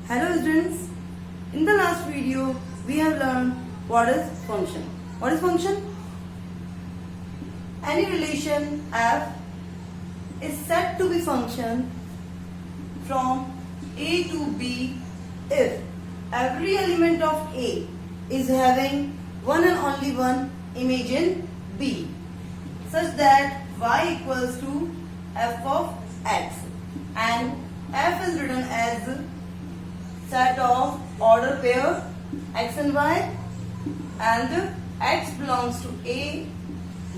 Hello students, in the last video we have learned what is function. What is function? Any relation f is said to be function from a to b if every element of a is having one and only one image in b such that y equals to f of x and f is written as set of order pair x and y and x belongs to a,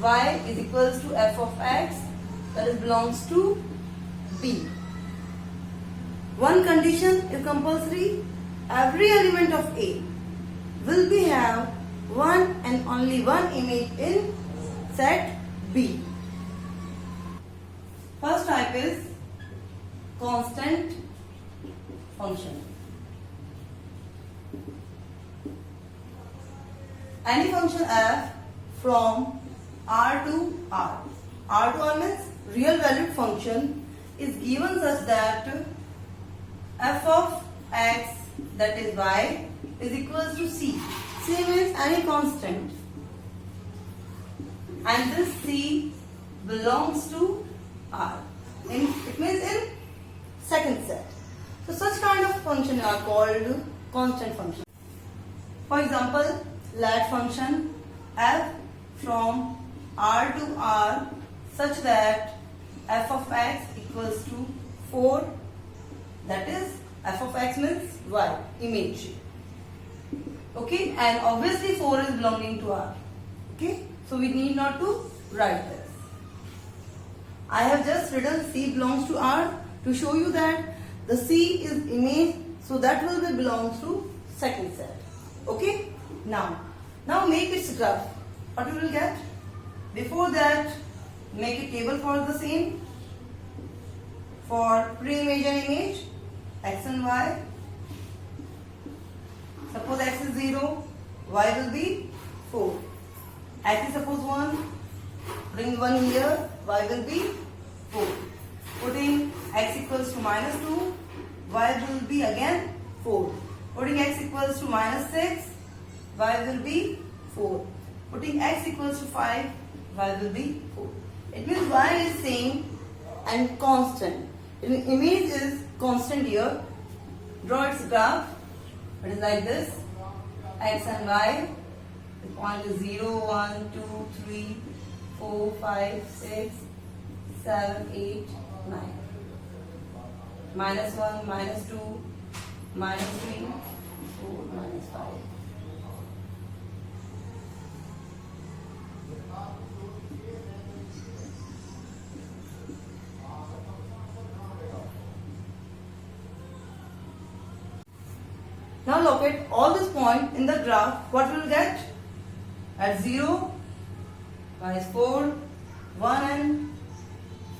y is equals to f of x, that is belongs to b. One condition is compulsory: every element of a will be have one and only one image in set b. First type is constant function. Any function f from R to R. R to R means real valued function is given such that f of x, that is y, is equals to c. C means any constant and this c belongs to R. It means in second set. So such kind of function are called constant function. For example, let function f from R to R such that f of x equals to 4, that is f of x means y, image. Okay, and obviously 4 is belonging to R. Okay, so we need not to write this. I have just written c belongs to R to show you that the c is image, so that will be belongs to second set. Okay, now make its graph. What we will get? Before that, make a table for the same. For pre-image and image, x and y. Suppose x is 0, y will be 4. X is suppose 1, bring 1 here, y will be 4. Putting x equals to minus 2, y will be again 4. Putting x equals to minus 6, y will be 4. Putting x equals to 5, y will be 4. It means y is same and constant. Image is constant here. Draw its graph. It is like this. X and y. The point is 0, 1, 2, 3, 4, 5, 6, 7, 8, 9. Minus 1, minus 2, minus 3, 4, minus 5. Now locate all this point in the graph. What we will get? At 0, minus 4, 1n,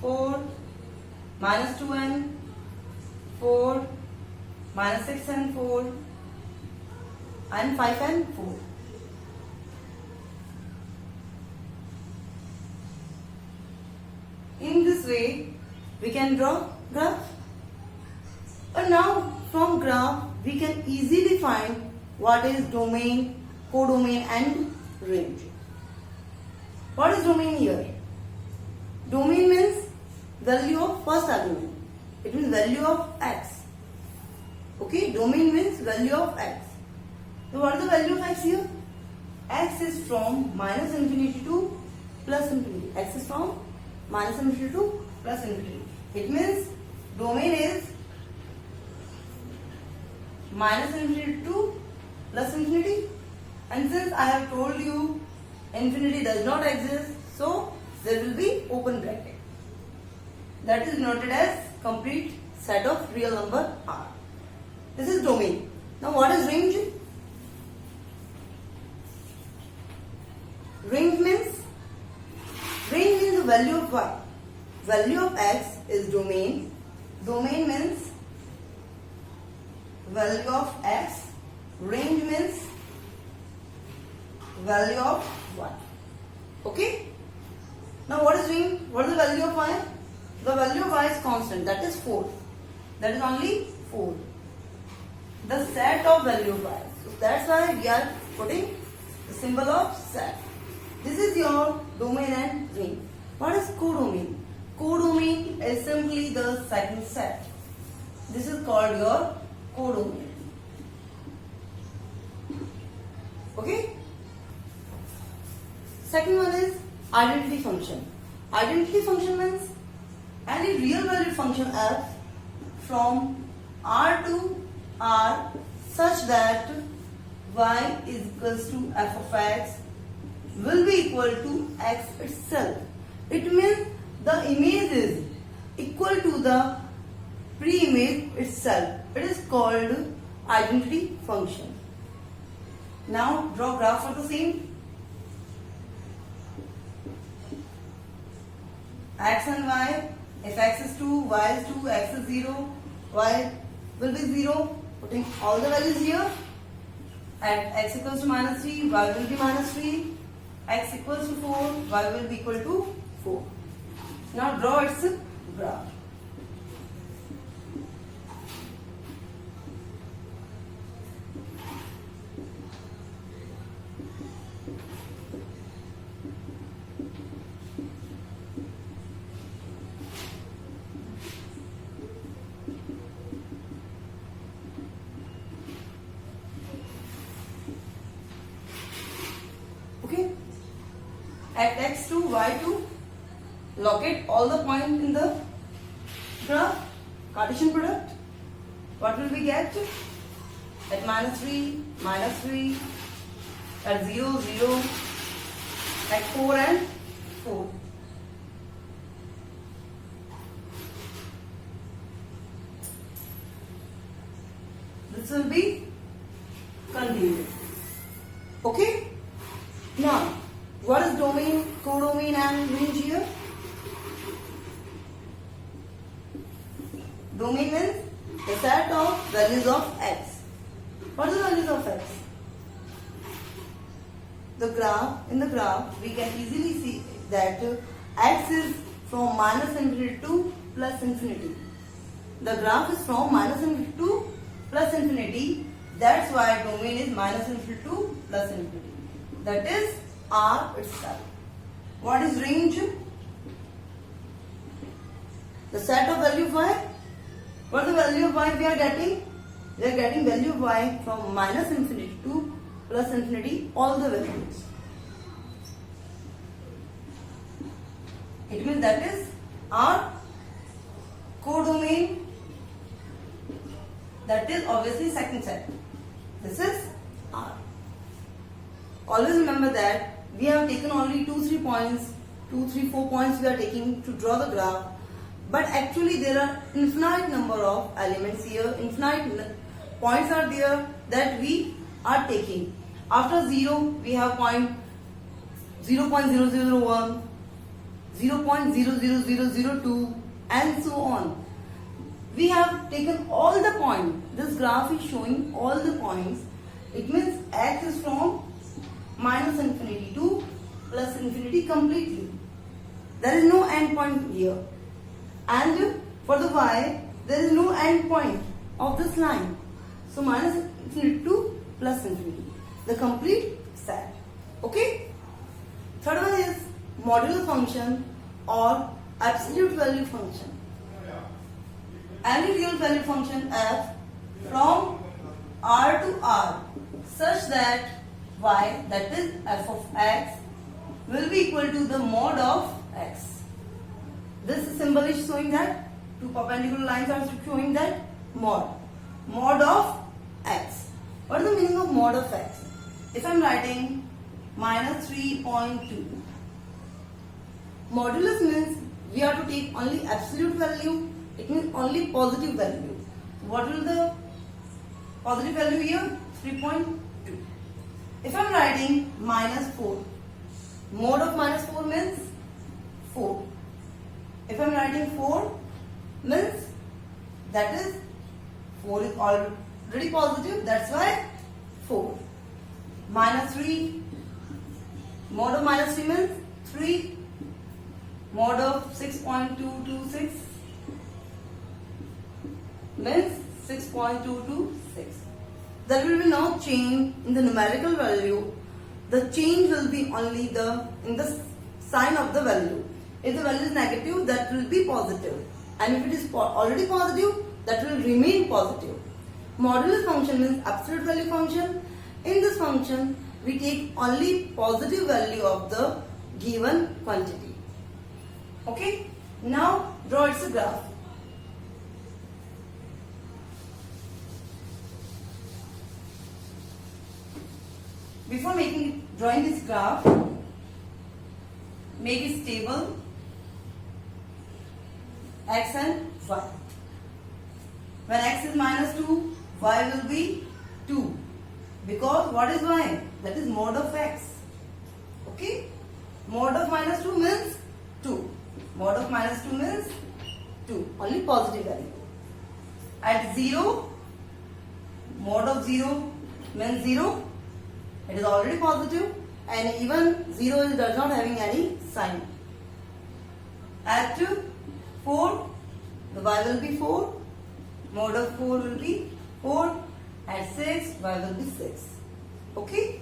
4, minus 2n, 4, minus 6n, 4, and 5n, 4. In this way, we can draw graph. And now from graph, we can easily find what is domain, codomain and range. What is domain here? Domain means value of first argument. It means value of x. Okay, domain means value of x. So what is the value of x here? X is from minus infinity to plus infinity. X is from minus infinity to plus infinity. It means domain is minus infinity to plus infinity, and since I have told you infinity does not exist, so there will be open bracket. That is denoted as complete set of real number R. This is domain. Now what is range? Range means the value of y. Value of x is domain. Domain means value of x. Range means value of y. Okay? Now what is range? What is the value of y? The value of y is constant, that is 4. That is only 4. the set of value of y. So that's why we are putting the symbol of set. This is your domain and range. What is codomain? Codomain is simply the second set. This is called your codomain. Okay? Second one is identity function. Identity function means any real valued function f from R to R such that y is equals to f of x will be equal to x itself. It means the image is equal to the pre-image itself. It is called identity function. Now draw graph for the same. X and y. If x is 2, y is 2, x is 0, y will be 0. Putting all the values here. At x equals to minus 3, y will be minus 3. X equals to 4, y will be equal to 4. Now draw its graph. Okay. At x2, y2, locate all the points in the graph. Cartesian product. What will we get? At minus 3, minus 3. At 0, 0. At 4 and 4. This will be continuous. Okay? Now, what is domain, codomain and range here? Domain means the set of values of x. What are the values of x? In the graph, we can easily see that x is from minus infinity to plus infinity. The graph is from minus infinity to plus infinity. That's why domain is minus infinity to plus infinity. That is R itself. What is range? The set of value of y. What is the value of y we are getting? We are getting value of y from minus infinity to plus infinity, all the values. It means that is our codomain. That is obviously second set. This is R. Always remember that we have taken only 2-3 points, 2-3-4 points we are taking to draw the graph. But actually there are infinite number of elements here, infinite points are there that we are taking. After 0, we have point 0.0001, 0.00002 and so on. We have taken all the points. This graph is showing all the points. It means x is from minus infinity to plus infinity completely. There is no end point here. And for the y, there is no end point of this line. So minus infinity to plus infinity. The complete set. Okay? Third one is modular function or absolute value function. Any real value function f from R to R such that y, that is f of x, will be equal to the mod of x. This symbol is showing that two perpendicular lines are showing that mod of x. What is the meaning of mod of x? If I am writing minus 3.2, modulus means we have to take only absolute value. It means only positive value. What will the positive value here? 3.2. If I am writing minus 4, mod of minus 4 means 4. If I am writing 4 means that is 4 is already positive, that's why 4. Minus 3, mod of minus 3 means 3. Mod of 6.226 means 6.226. there will be no change in the numerical value. The change will be only in the sign of the value. If the value is negative, that will be positive, and if it is already positive, that will remain positive. Modulus function means absolute value function. In this function, we take only positive value of the given quantity. Okay? Now draw its graph. Before drawing this graph, make it stable x and y. When x is minus 2, y will be 2. Because what is y? That is mod of x. Okay? Mod of minus 2 means 2. Mod of minus 2 means 2. Only positive value. At 0, mod of 0 means 0. It is already positive, and even 0 does not having any sign. At 4, the y will be 4. Mod of 4 will be 4. At 6, y will be 6. Okay?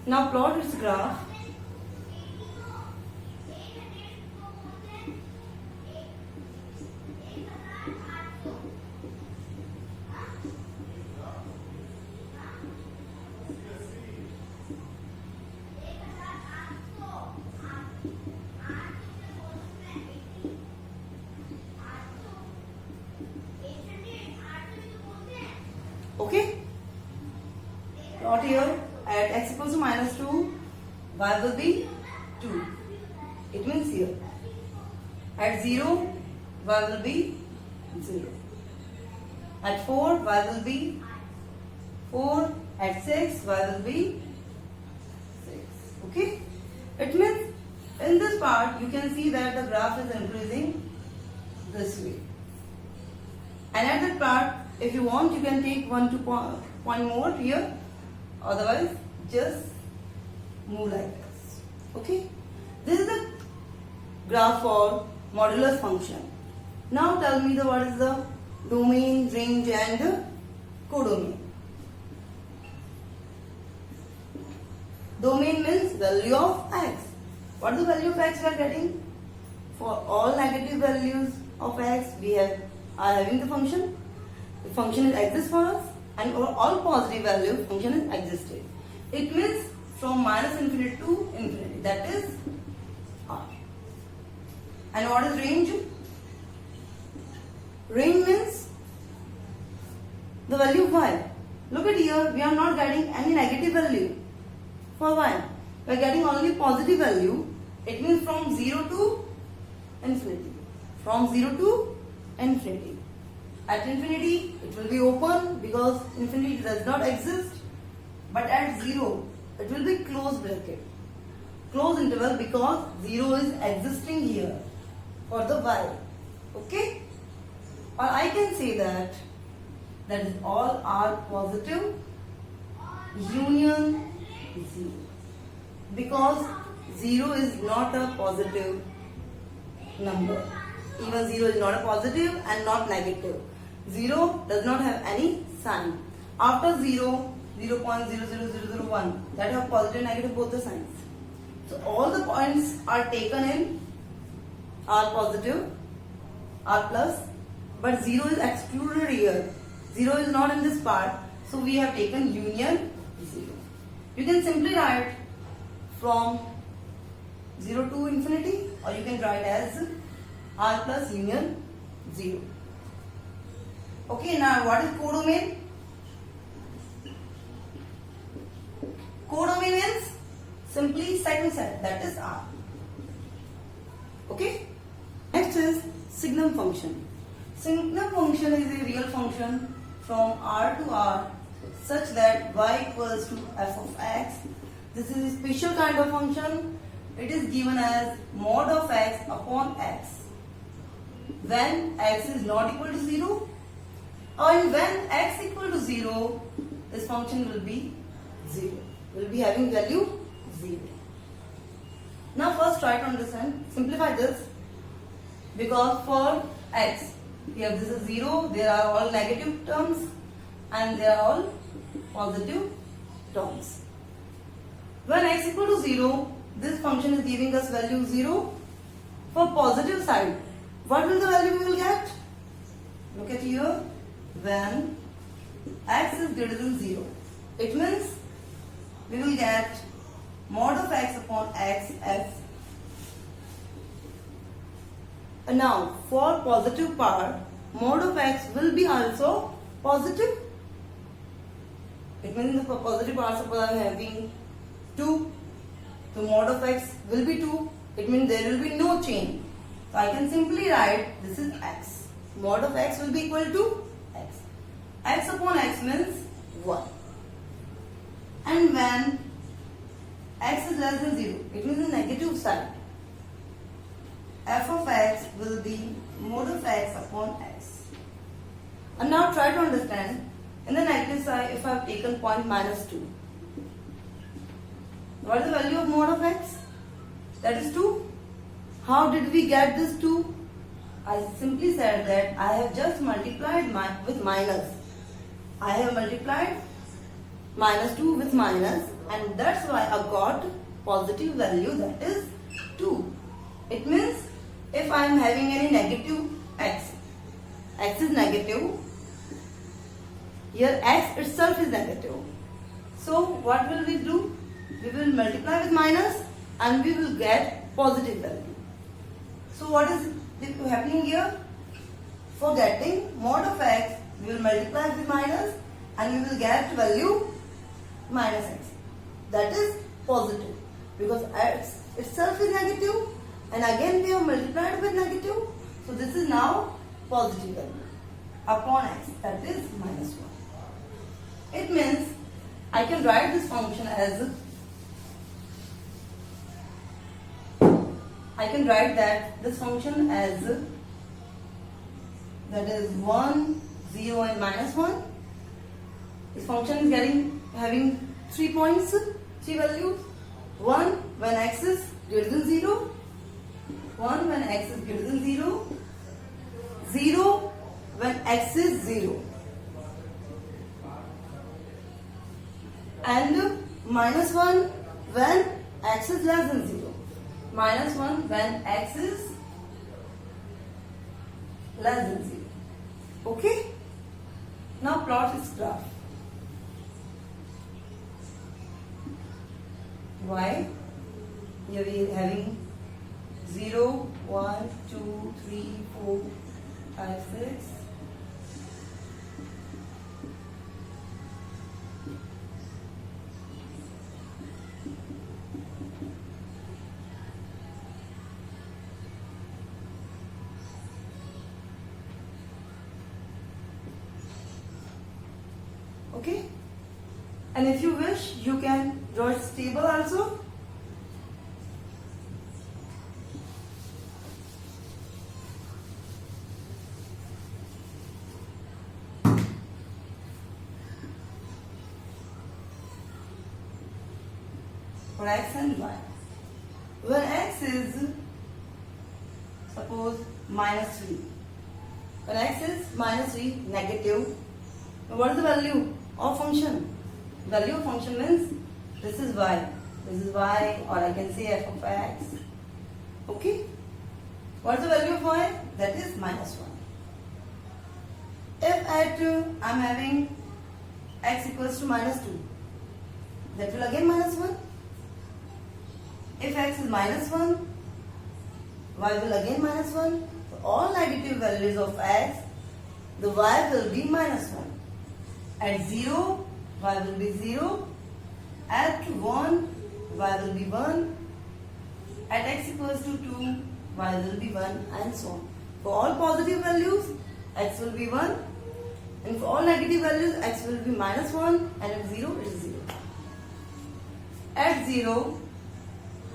Now plot its graph. Okay? Plot here at x equals to minus 2, y will be 2. It means here. At 0, y will be 0. At 4, y will be 4. At 6, y will be 6. Okay? It means in this part you can see that the graph is increasing this way. And at that part, if you want, you can take 1-2 point more here. Otherwise, just move like this. Okay? This is the graph for modulus function. Now tell me what is the domain, range and codomain. Domain means value of x. What is the value of x we are getting? For all negative values of x, we are having the function. The function exists for us, and for all positive value, function is existed. It means from minus infinity to infinity. That is r. And what is range? Range means the value of y. Look at here, we are not getting any negative value for y. We are getting only positive value. It means from 0 to infinity. From 0 to infinity. At infinity, it will be open because infinity does not exist. But at 0, it will be closed bracket. Closed interval because 0 is existing here for the y. Okay? Or I can say that is all are positive union 0. Because 0 is not a positive number. Even 0 is not a positive and not negative. 0 does not have any sign. After 0, 0.00001, that have positive and negative both the signs. So all the points are taken in R positive, R plus, but 0 is excluded here. 0 is not in this part, so we have taken union 0. You can simply write from 0 to infinity, or you can write as R plus union 0. Okay, now what is codomain? Codomain means simply second set, that is R. Okay? Next is signum function. Signum function is a real function from R to R such that y equals to f of x. This is a special kind of function. It is given as mod of x upon x. When x is not equal to 0, and when x equal to 0, this function will be 0. Will be having value 0. Now first try to understand, simplify this, because for x, Here this is 0, there are all negative terms and there are all positive terms. When x equal to 0, this function is giving us value 0. For positive side, what will the value we will get? Look at here, when x is greater than 0, it means we will get mod of x upon x as. And now for positive part, mod of x will be also positive. It means for positive part, suppose I am having 2, so mod of x will be 2. It means there will be no change. So I can simply write this is x. Mod of x will be equal to x. X upon x means 1. And when x is less than 0, it means the negative side. F of x will be mod of x upon x. And now try to understand, in the negative side, if I have taken point minus 2, what is the value of mod of x? That is 2. How did we get this 2? I simply said that I have just multiplied with minus. I have multiplied minus 2 with minus, and that's why I got positive value, that is 2. It means if I am having any negative x is negative, here x itself is negative. So what will we do? We will multiply with minus and we will get positive value. So what is happening here? For getting mod of x, we will multiply with minus and we will get value minus x. That is positive because x itself is negative and again we have multiplied with negative. So this is now positive value upon x, that is minus 1. It means I can write this function as, I can write that this function as, that is 1, 0 and minus 1. This function is having 3 points, 3 values. 1 when x is greater than 0, 1 when x is greater than 0, 0 when x is 0, and minus 1 when x is less than 0. Minus 1 when x is less than 0. Okay? Now plot this graph. Y, here we are having 0, 1, 2, 3, 4, 5, 6. Okay, and if you wish, you can draw its table also. For x and y. When x is, suppose, minus 3. When x is minus 3, negative. What is the value of function? Value of function means this is y, or I can say f of x. Okay? What is the value of y? That is minus 1. If at I am having x equals to minus 2, that will again minus 1. If x is minus 1, y will again minus 1. So all negative values of x, the y will be minus 1. At 0, y will be 0. At 1, y will be 1. At x equals to 2, y will be 1, and so on. For all positive values, x will be 1. And for all negative values, x will be minus 1. And at 0, it is 0. At 0,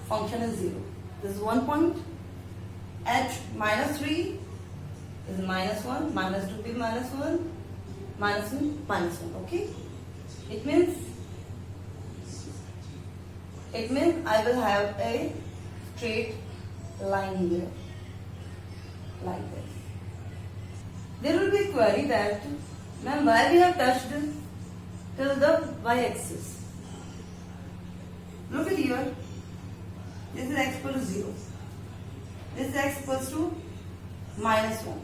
function is 0. This is 1 point. At minus 3 is minus 1. Minus 2 is minus 1. Minus 1, minus 1. Okay? It means I will have a straight line here like this. there will be a query that, ma'am, why we have touched till the y-axis. Look at here. This is x equal to 0. This is x equals to minus 1.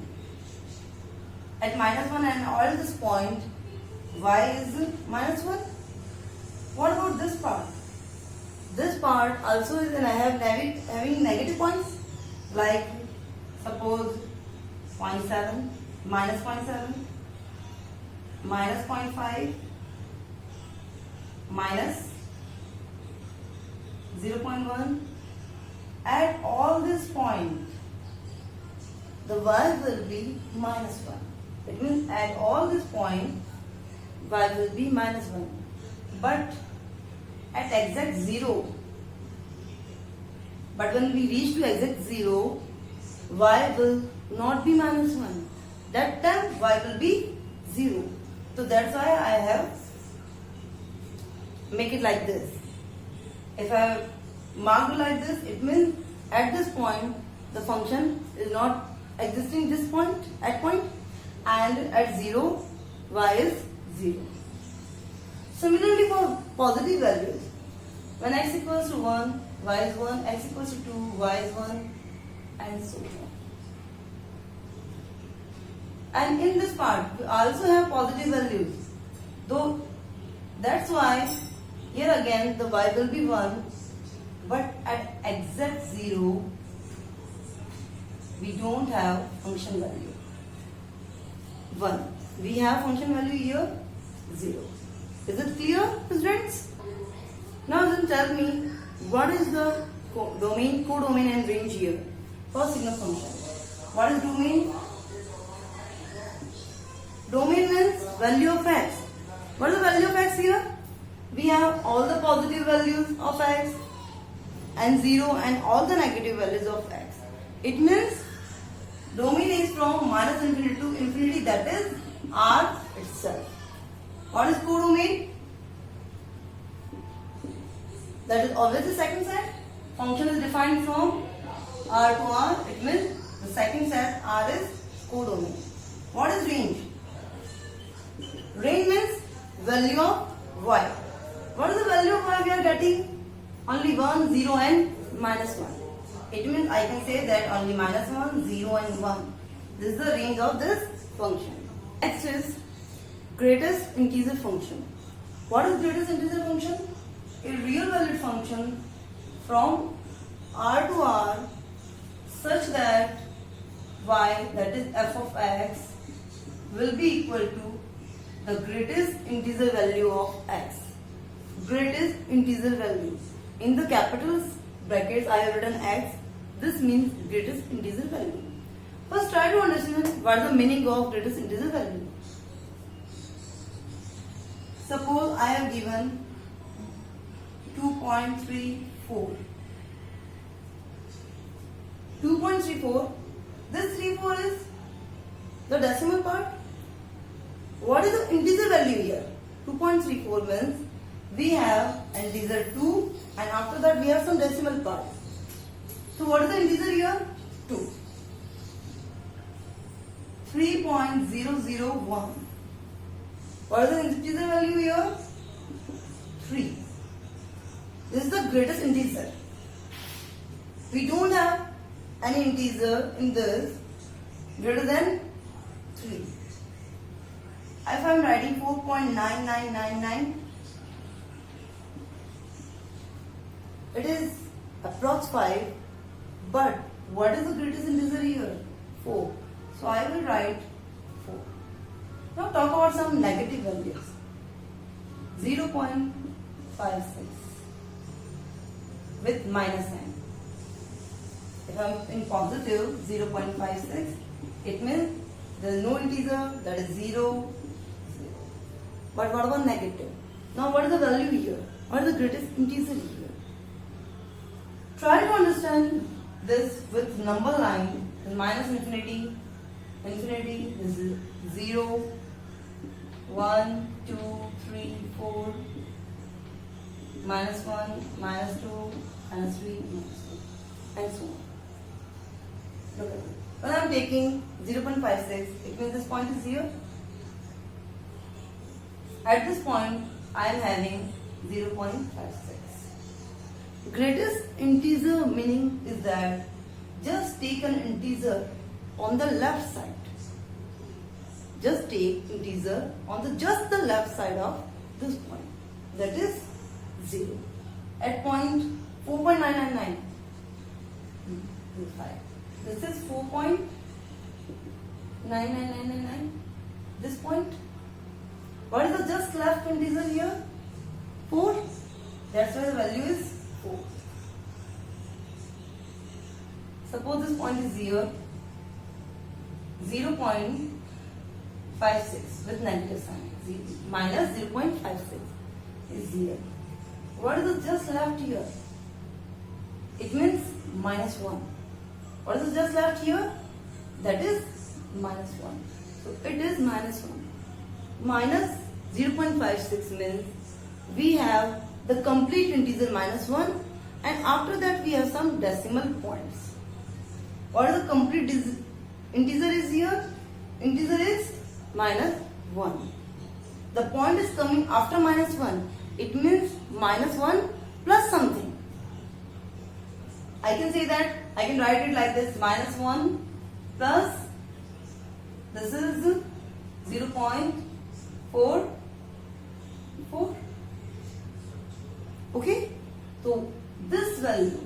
At minus 1 and all this point, y is minus 1. What about this part? This part also is having negative points, like suppose 0.7, minus 0.7, minus 0.5, minus 0.1. At all these points, the y will be minus 1. It means at all these points, y will be minus 1. But at exact 0, but when we reach to exact 0, y will not be minus 1. That time y will be 0. So that's why I have make it like this. If I mark like this, it means at this point the function is not existing this point at point, and at 0 y is 0. Similarly for positive values, when x equals to 1, y is 1, x equals to 2, y is 1, and so on. And in this part, we also have positive values. Though that's why here again the y will be 1, but at exact 0, we don't have function value 1. We have function value here 0. Is it clear, students? Now then tell me, what is the domain, codomain and range here for signal function? What is domain? Domain means value of x. What is the value of x here? We have all the positive values of x and 0 and all the negative values of x. It means domain is from minus infinity to infinity, that is R itself. What is codomain? That is always the second set. Function is defined from R to R. It means the second set R is codomain. What is range? Range means value of y. What is the value of y we are getting? Only 1, 0 and minus 1. It means I can say that only minus 1, 0 and 1. This is the range of this function. Next is greatest integer function. What is greatest integer function? A real valued function from R to R such that y, that is f of x, will be equal to the greatest integer value of x. Greatest integer value. In the capital brackets I have written x. This means greatest integer value. First try to understand what is the meaning of greatest integer value. Suppose I have given 2.34. 2.34. This 34 is the decimal part. What is the integer value here? 2.34 means we have integer 2 and after that we have some decimal part. So what is the integer here? 2. 3.001. What is the integer value here? 3. This is the greatest integer. We don't have any integer in this greater than 3. If I am writing 4.9999, it is approx 5, but what is the greatest integer here? 4. So I will write 4. Now talk about some negative values. 0.56 with minus sign. If I am in positive 0.56, it means there is no integer, that is 0. But what about negative? Now what is the value here? What is the greatest integer here? Try to understand this with number line. Minus infinity, infinity is 0, 1, 2, 3, 4, minus 1, minus 2, minus 3, minus 2, and so on. Look at it. When I am taking 0.56, it means this point is here. At this point, I am having 0.56. Greatest integer meaning is that just take an integer on the left side. Just take integer on just the left side of this point. That is 0. At point 4.999. This is 4.99999. This point. What is the just left integer here? 4. That's why the value is 4. Suppose this point is here. 0.56 with negative sign. Minus 0.56 is here. What is the just left here? It means minus 1. What is the just left here? That is minus 1. So it is minus 1. Minus 0.56 means we have the complete integer minus 1, and after that we have some decimal points. What is the complete integer is here? Integer is minus 1. The point is coming after minus 1. It means minus 1 plus something. I can say that, I can write it like this, minus 1 plus, this is 0.44. Okay? So this value,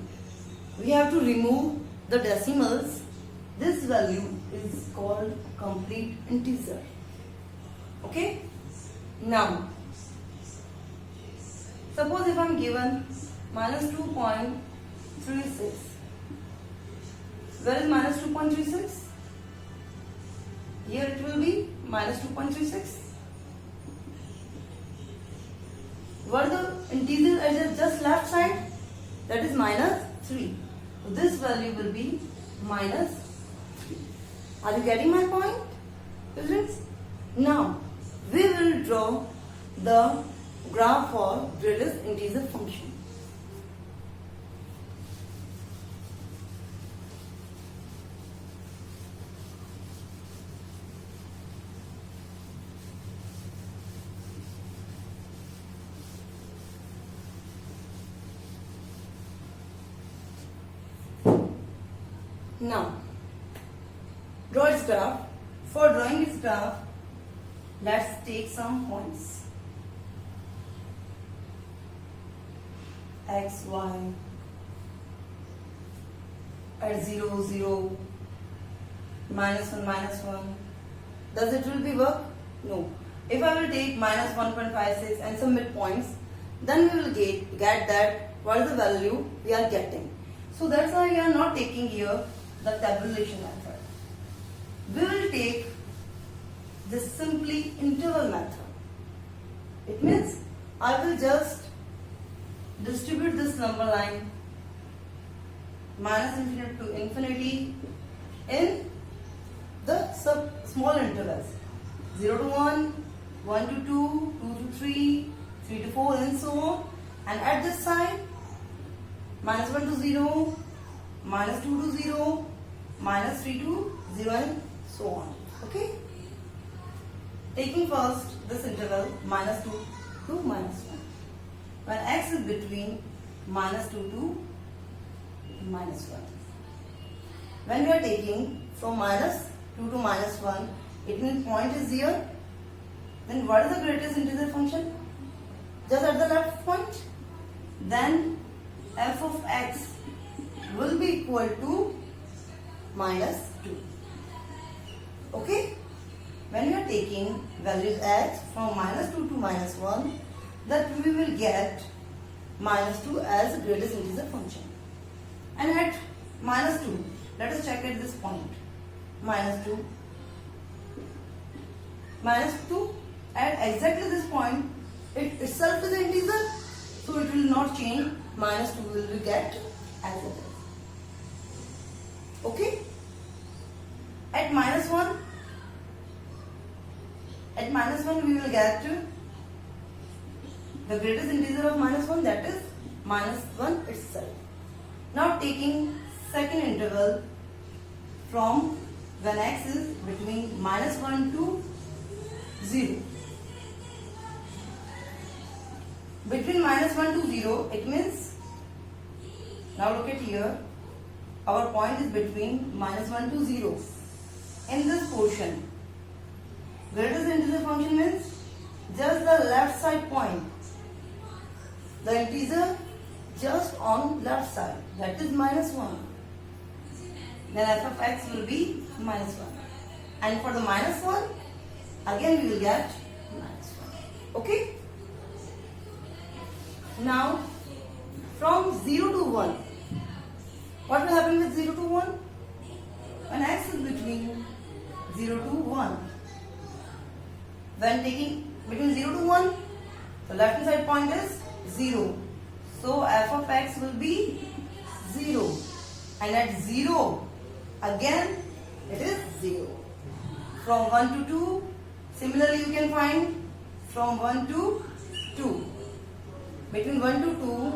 we have to remove the decimals. This value is called complete integer. Okay? Now, suppose if I am given minus 2.36. Where is minus 2.36? Here it will be minus 2.36. What is the integer at the just left side? That is minus 3. So this value will be minus 3. Are you getting my point, students? Now, we will draw the graph for greatest integer function. Now, draw its graph. For drawing its graph, let's take some points. X, Y, at 0, 0, minus 1, minus 1. Does it will be work? No. If I will take minus 1.56 and some midpoints, then we will get that what is the value we are getting. So that's why we are not taking here the tabulation method. We will take this simply interval method. It means I will just distribute this number line minus infinity to infinity in the small intervals 0 to 1, 1 to 2, 2 to 3, 3 to 4 and so on, and at this side minus 1 to 0, minus 2 to 0, minus 3 to 0 and so on. Okay? Taking first this interval minus 2 to minus 1. When x is between minus 2 to minus 1. When we are taking from minus 2 to minus 1, it means point is here. Then what is the greatest integer function? Just at the left point. Then f of x will be equal to minus 2. Okay? When we are taking values x from minus 2 to minus 1, that we will get minus 2 as the greatest integer function. And at minus 2, let us check at this point. Minus 2. Minus 2 at exactly this point, it itself is an integer, so it will not change. Minus 2 will be get as it is. Okay? At minus 1, we will get the greatest integer of minus 1, that is minus 1 itself. Now taking second interval from when x is between -1 to 0. Between -1 to 0, it means, now look at here, our point is between -1 to 0. In this portion, greatest integer function means just the left side point. The integer just on left side, that is -1. Then f of x will be -1. And for the -1, again we will get -1. Okay? Now, from 0 to 1, what will happen with 0 to 1? When x is between 0 to 1. When taking between 0 to 1, the left hand side point is 0. So f of x will be 0. And at 0, again it is 0. From 1 to 2, similarly you can find from 1 to 2. Between 1 to 2,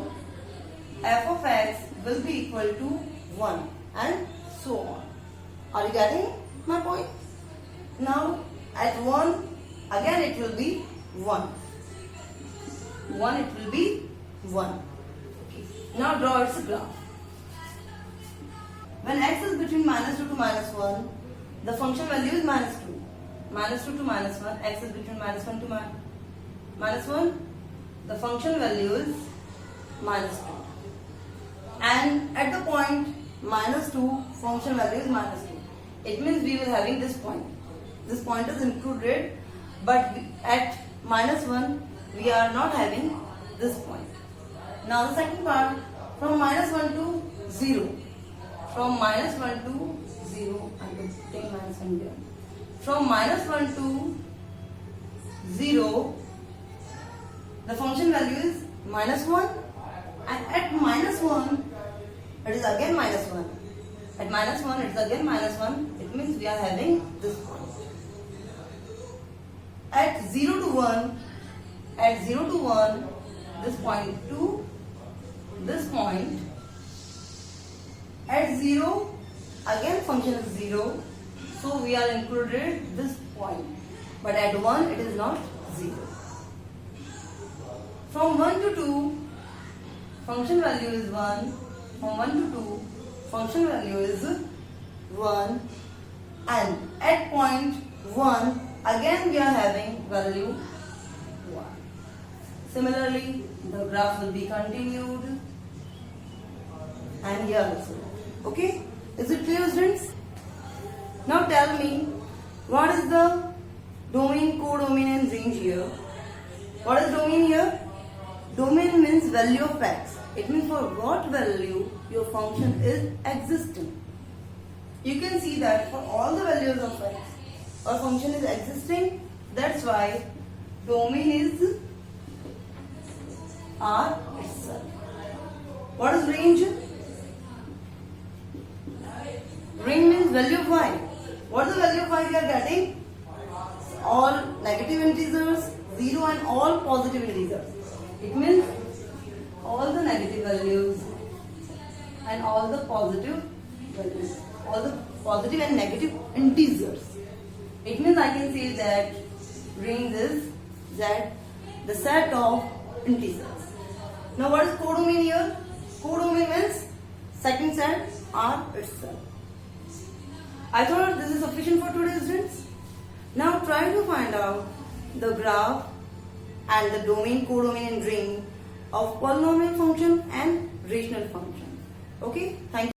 f of x will be equal to 1 and so on. Are you getting my point? Now at 1, again it will be 1. 1 it will be 1. Okay. Now draw its graph. When x is between -2 to -1, the function value is -2. -2 to -1, x is between -1 to -1, the function value is -2. And at the point -2, function value is -2. It means we will having this point. This point is included, but at -1, we are not having this point. Now the second part, from -1 to 0. From -1 to 0, I will take -1 here. From -1 to 0, the function value is -1, and at -1, it is again -1. At -1, it is again -1. It means we are having this point. At 0 to 1, this point to this point. At 0, again function is 0, so we are included this point. But at 1, it is not 0. From 1 to 2, function value is 1. From 1 to 2, function value is 1. And at point 1, again we are having value 1. Similarly, the graph will be continued. And here also. Okay? Is it clear, students? Now tell me, what is the domain, codomain and range here? What is domain here? Domain means value of x. It means for what value your function is existing. You can see that for all the values of x, our function is existing. That's why domain is R itself. What is range? Range means value of y. What is the value of y we are getting? All negative integers, 0 and all positive integers. It means all the negative values and all the positive values. All the positive and negative integers. It means I can say that range is that the set of integers. Now what is codomain here? Codomain means second set R itself. I thought this is sufficient for today's students. Now try to find out the graph and the domain, codomain and range of polynomial function and rational function. Okay? Thank you.